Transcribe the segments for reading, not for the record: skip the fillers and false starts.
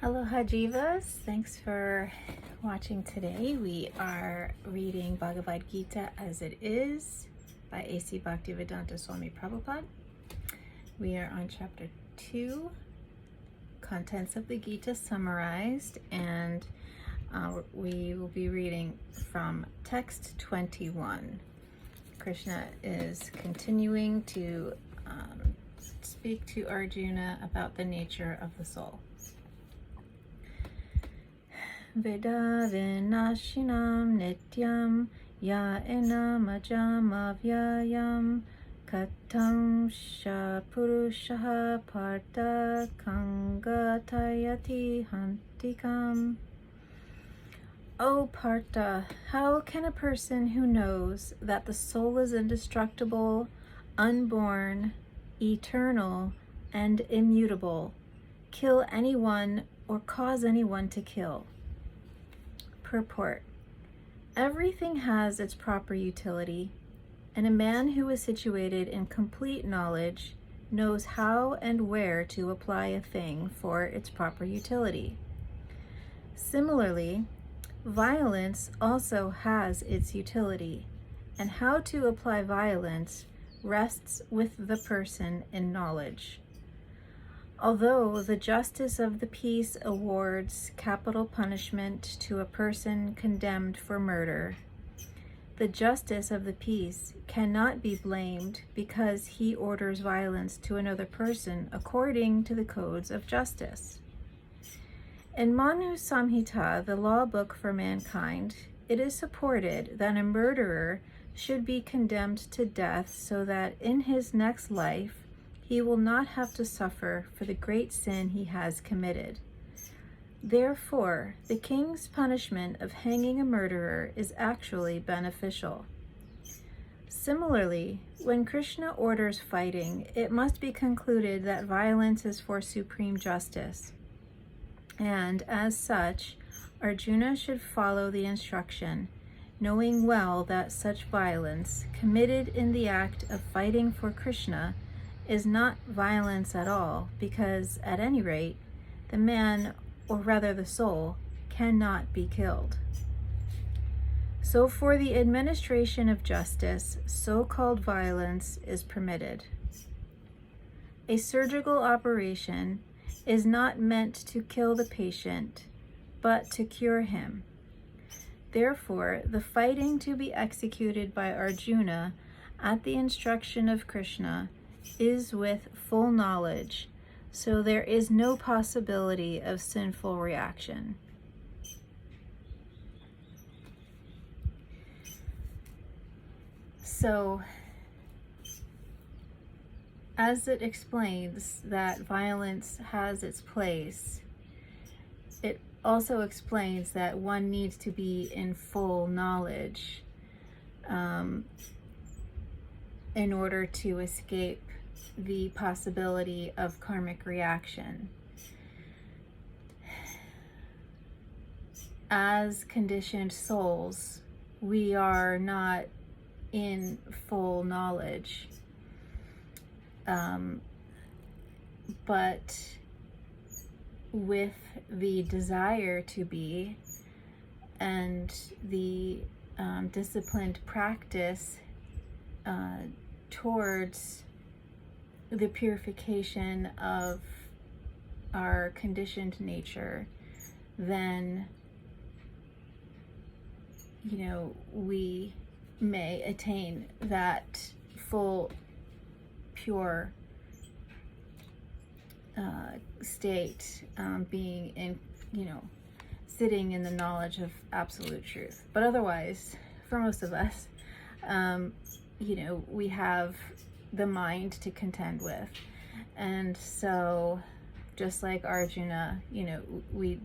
Aloha Jivas, thanks for watching today. We are reading Bhagavad Gita as it is by A.C. Bhaktivedanta Swami Prabhupad. We are on chapter 2, contents of the Gita summarized, and we will be reading from text 21. Krishna is continuing to speak to Arjuna about the nature of the soul. Veda vinashinam nityam ya enam ajam avyayam katam sha purushaha partha kangatayati hantikam. O Partha, how can a person who knows that the soul is indestructible, unborn, eternal, and immutable, kill anyone or cause anyone to kill? Purport. Everything has its proper utility, and a man who is situated in complete knowledge knows how and where to apply a thing for its proper utility. Similarly, violence also has its utility, and how to apply violence rests with the person in knowledge. Although the justice of the peace awards capital punishment to a person condemned for murder, the justice of the peace cannot be blamed because he orders violence to another person according to the codes of justice. In Manu Samhita, the law book for mankind, it is supported that a murderer should be condemned to death so that in his next life he will not have to suffer for the great sin he has committed. Therefore, the king's punishment of hanging a murderer is actually beneficial. Similarly, when Krishna orders fighting, it must be concluded that violence is for supreme justice. And as such, Arjuna should follow the instruction, knowing well that such violence, committed in the act of fighting for Krishna, is not violence at all, because at any rate, the man, or rather the soul, cannot be killed. So for the administration of justice, so-called violence is permitted. A surgical operation is not meant to kill the patient, but to cure him. Therefore, the fighting to be executed by Arjuna at the instruction of Krishna is with full knowledge, so there is no possibility of sinful reaction. So, as it explains that violence has its place, it also explains that one needs to be in full knowledge in order to escape the possibility of karmic reaction. As conditioned souls, we are not in full knowledge, but with the desire to be and the disciplined practice towards the purification of our conditioned nature, then, we may attain that full, pure state, being in, sitting in the knowledge of absolute truth. But otherwise, for most of us, we have the mind to contend with. And so, just like Arjuna, we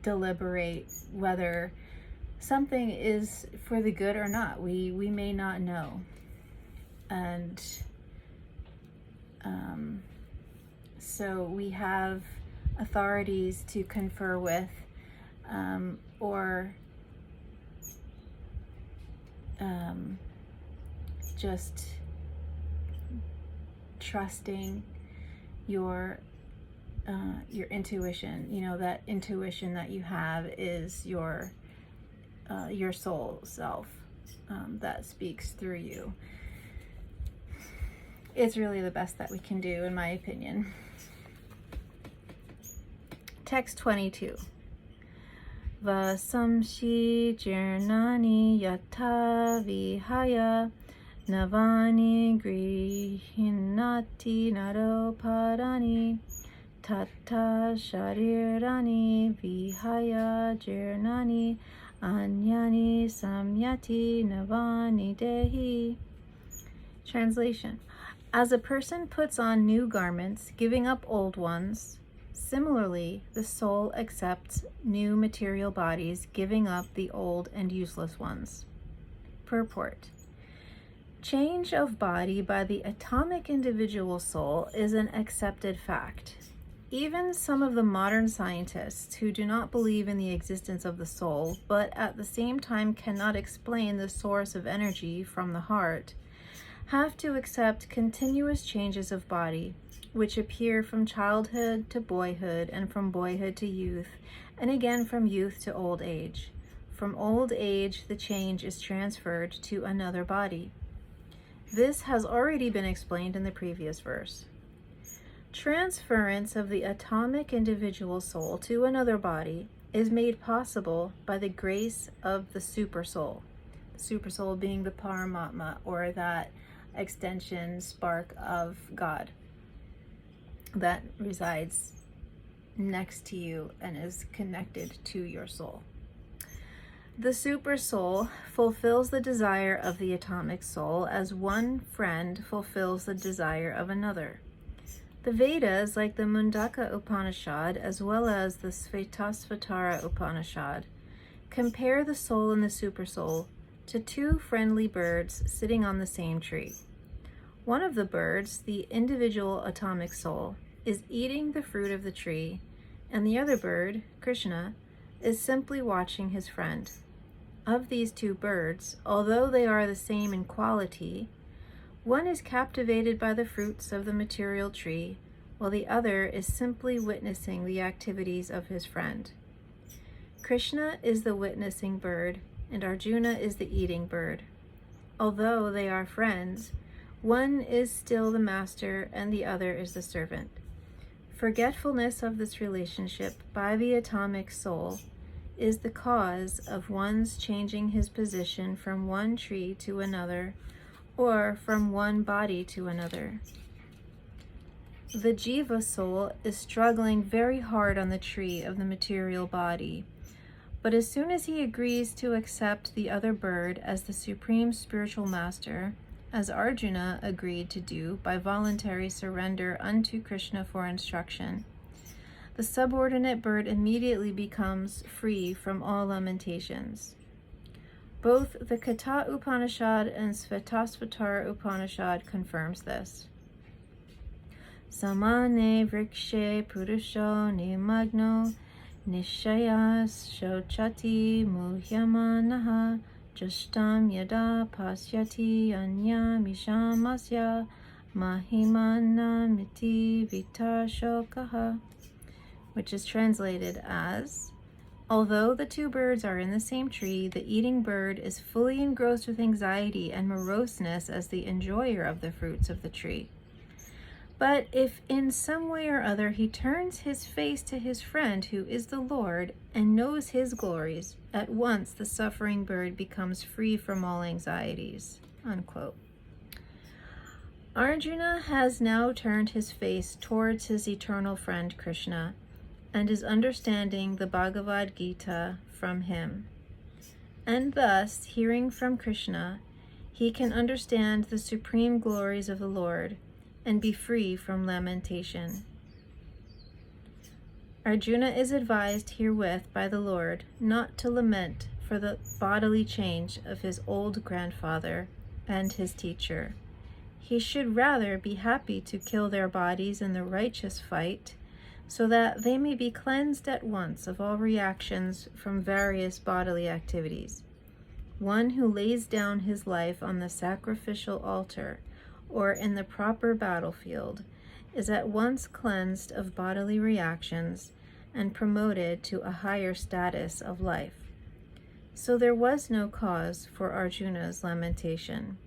deliberate whether something is for the good or not. We may not know. And so we have authorities to confer with, or just trusting your intuition. You know, that intuition that you have is your soul self that speaks through you. It's really the best that we can do, in my opinion. Text 22. Vasamshi jirnani yata vihaya navani grihinati naropadani tata sharirani vihaya jirnani anyani samyati navani dehi. Translation. As a person puts on new garments, giving up old ones, similarly, the soul accepts new material bodies, giving up the old and useless ones. Purport. Change of body by the atomic individual soul is an accepted fact. Even some of the modern scientists who do not believe in the existence of the soul, but at the same time cannot explain the source of energy from the heart, have to accept continuous changes of body, which appear from childhood to boyhood and from boyhood to youth, and again from youth to old age. From old age, the change is transferred to another body. This has already been explained in the previous verse. Transference of the atomic individual soul to another body is made possible by the grace of the supersoul. The supersoul being the Paramatma, or that extension spark of God that resides next to you and is connected to your soul. The super soul fulfills the desire of the atomic soul as one friend fulfills the desire of another. The Vedas, like the Mundaka Upanishad as well as the Svetasvatara Upanishad, compare the soul and the super soul to two friendly birds sitting on the same tree. One of the birds, the individual atomic soul, is eating the fruit of the tree, and the other bird, Krishna, is simply watching his friend. Of these two birds, although they are the same in quality, one is captivated by the fruits of the material tree, while the other is simply witnessing the activities of his friend. Krishna is the witnessing bird, and Arjuna is the eating bird. Although they are friends, one is still the master and the other is the servant. Forgetfulness of this relationship by the atomic soul is the cause of one's changing his position from one tree to another, or from one body to another. The jiva soul is struggling very hard on the tree of the material body, but as soon as he agrees to accept the other bird as the supreme spiritual master, as Arjuna agreed to do by voluntary surrender unto Krishna for instruction, the subordinate bird immediately becomes free from all lamentations. Both the Katha Upanishad and Svetasvatara Upanishad confirms this. Samane vrikshe purusho nimagno nishayas shochati muhyamanaha justam yada pasyati anya mishamasya mahimana miti vitashokaha, which is translated as, although the two birds are in the same tree, the eating bird is fully engrossed with anxiety and moroseness as the enjoyer of the fruits of the tree. But if in some way or other he turns his face to his friend who is the Lord and knows his glories, at once the suffering bird becomes free from all anxieties. Unquote. Arjuna has now turned his face towards his eternal friend Krishna and is understanding the Bhagavad Gita from him. And thus, hearing from Krishna, he can understand the supreme glories of the Lord and be free from lamentation. Arjuna is advised herewith by the Lord not to lament for the bodily change of his old grandfather and his teacher. He should rather be happy to kill their bodies in the righteous fight, so that they may be cleansed at once of all reactions from various bodily activities. One who lays down his life on the sacrificial altar or in the proper battlefield is at once cleansed of bodily reactions and promoted to a higher status of life. So there was no cause for Arjuna's lamentation.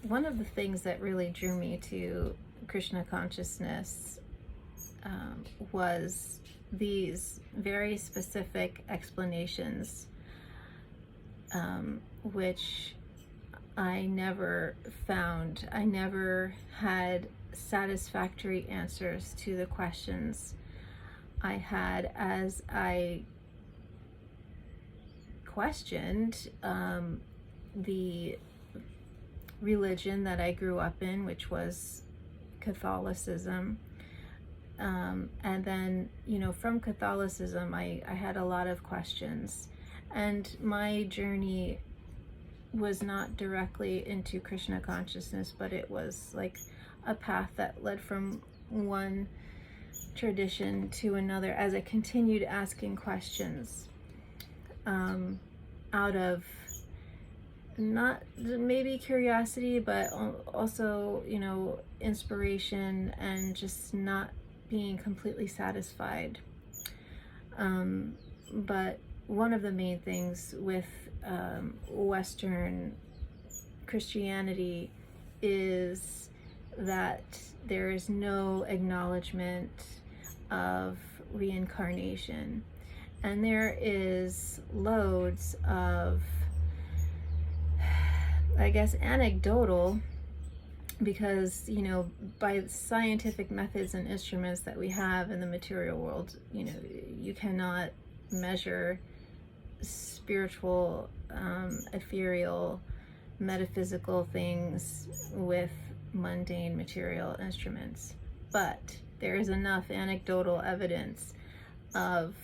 One of the things that really drew me to Krishna consciousness was these very specific explanations, which I never found. I never had satisfactory answers to the questions I had as I questioned the religion that I grew up in, which was Catholicism. And then, from Catholicism, I had a lot of questions. And my journey was not directly into Krishna consciousness, but it was like a path that led from one tradition to another as I continued asking questions, out of not maybe curiosity, but also, inspiration, and just not being completely satisfied. But one of the main things with Western Christianity is that there is no acknowledgement of reincarnation, and there is loads of, I guess, anecdotal, because by scientific methods and instruments that we have in the material world, you cannot measure spiritual, ethereal, metaphysical things with mundane material instruments. But there is enough anecdotal evidence of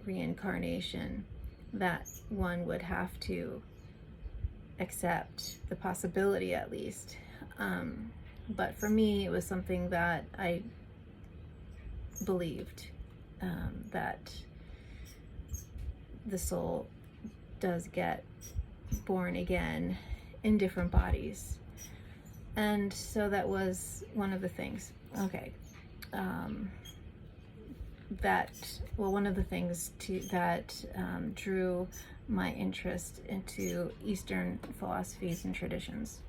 reincarnation that one would have to accept the possibility, at least. But for me, it was something that I believed, that the soul does get born again in different bodies. And so that was one of the things. Okay. One of the things that drew my interest into Eastern philosophies and traditions.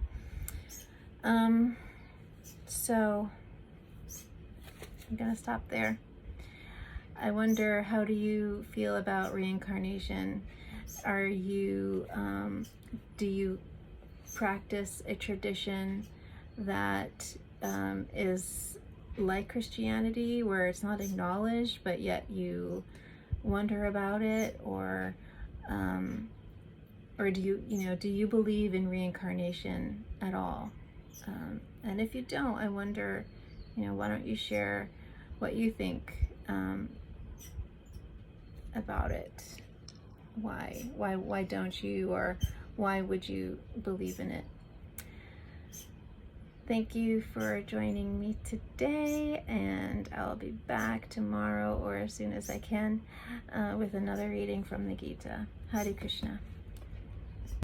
So I'm gonna stop there. I wonder, how do you feel about reincarnation? Are you, do you practice a tradition that is like Christianity, where it's not acknowledged, but yet you wonder about it? Or do you believe in reincarnation at all? And if you don't, I wonder, why don't you share what you think about it? Why don't you, or why would you believe in it? Thank you for joining me today, and I'll be back tomorrow or as soon as I can with another reading from the Gita. Hare Krishna.